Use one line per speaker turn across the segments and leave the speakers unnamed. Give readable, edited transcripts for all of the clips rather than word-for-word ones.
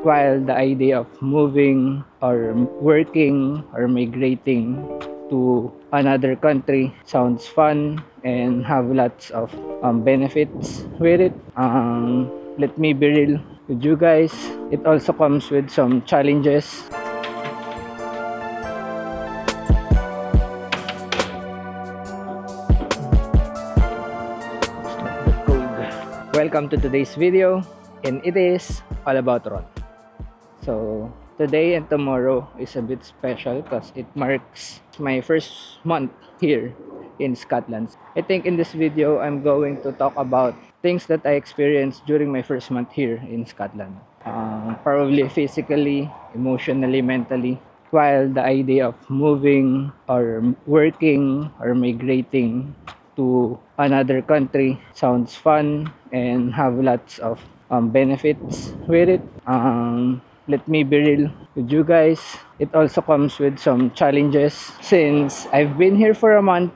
While the idea of moving or working or migrating to another country sounds fun and have lots of benefits with it, let me be real with you guys. It also comes with some challenges. Welcome to today's video, and it is all about Ron. So today and tomorrow is a bit special because it marks my first month here in Scotland. I think in this video I'm going to talk about things that I experienced during my first month here in Scotland. Probably physically, emotionally, mentally. While the idea of moving or working or migrating to another country sounds fun and have lots of benefits with it, let me be real with you guys. It also comes with some challenges. Since I've been here for a month,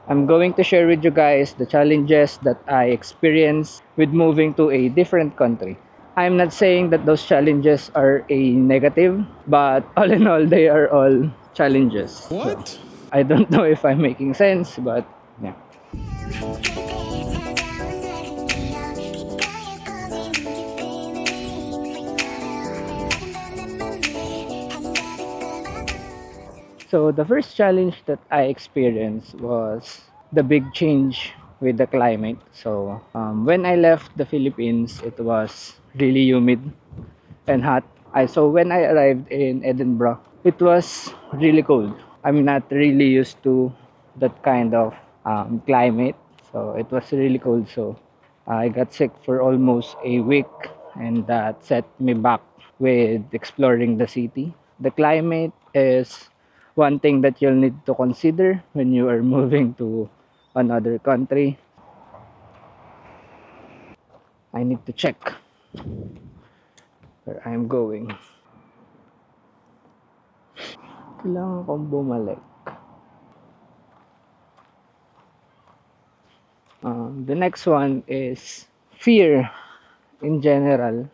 I'm going to share with you guys the challenges that I experienced with moving to a different country. I'm not saying that those challenges are a negative, but all in all, they are all challenges.
What?
So, I don't know if I'm making sense, but yeah. So the first challenge that I experienced was the big change with the climate. So when I left the Philippines, it was really humid and hot. So when I arrived in Edinburgh, it was really cold. I'm not really used to that kind of climate. So it was really cold. So I got sick for almost a week, and that set me back with exploring the city. The climate is one thing that you'll need to consider when you are moving to another country. I need to check where I'm going. Kailangan kong bumalik. The next one is fear in general.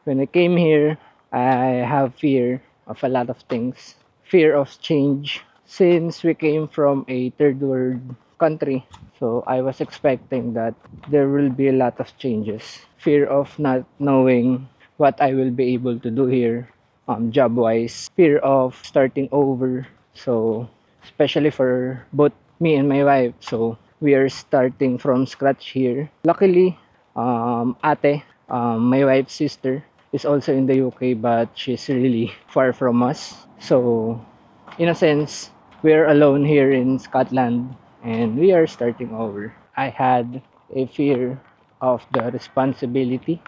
When I came here, I have fear of a lot of things. Fear of change. Since we came from a third world country, so I was expecting that there will be a lot of changes. Fear of not knowing what I will be able to do here, job wise. Fear of starting over. So especially for both me and my wife, so we are starting from scratch here. Luckily, ate, my wife's sister, is also in the UK, but she's really far from us. So in a sense, we're alone here in Scotland and we are starting over. I had a fear of the responsibility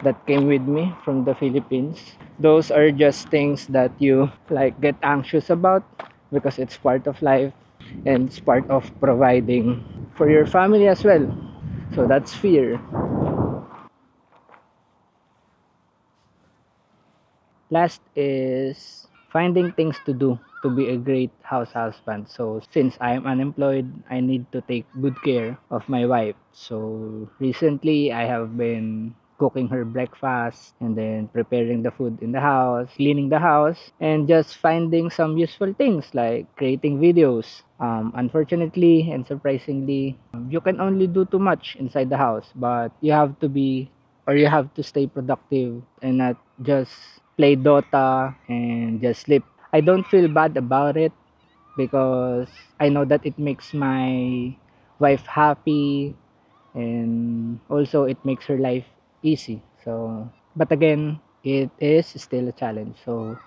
that came with me from the Philippines. Those are just things that you like get anxious about because it's part of life and it's part of providing for your family as well. So that's fear. Last is finding things to do to be a great house husband. So since I am unemployed, I need to take good care of my wife. So recently I have been cooking her breakfast and then preparing the food in the house, cleaning the house, and just finding some useful things like creating videos. Unfortunately and surprisingly, you can only do too much inside the house, but you have to be or you have to stay productive and not just play Dota and just sleep. I don't feel bad about it because I know that it makes my wife happy and also it makes her life easy. So, but again, it is still a challenge. So,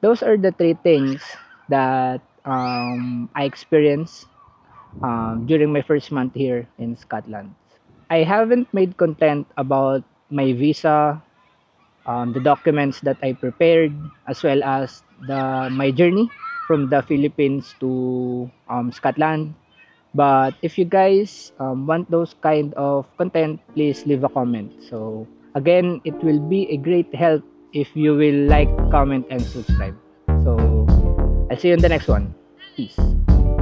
those are the three things that I experienced during my first month here in Scotland. I haven't made content about my visa, the documents that I prepared, as well as my journey from the Philippines to Scotland. But if you guys want those kind of content, please leave a comment. So again, it will be a great help if you will like, comment, and subscribe. So I'll see you in the next one. Peace.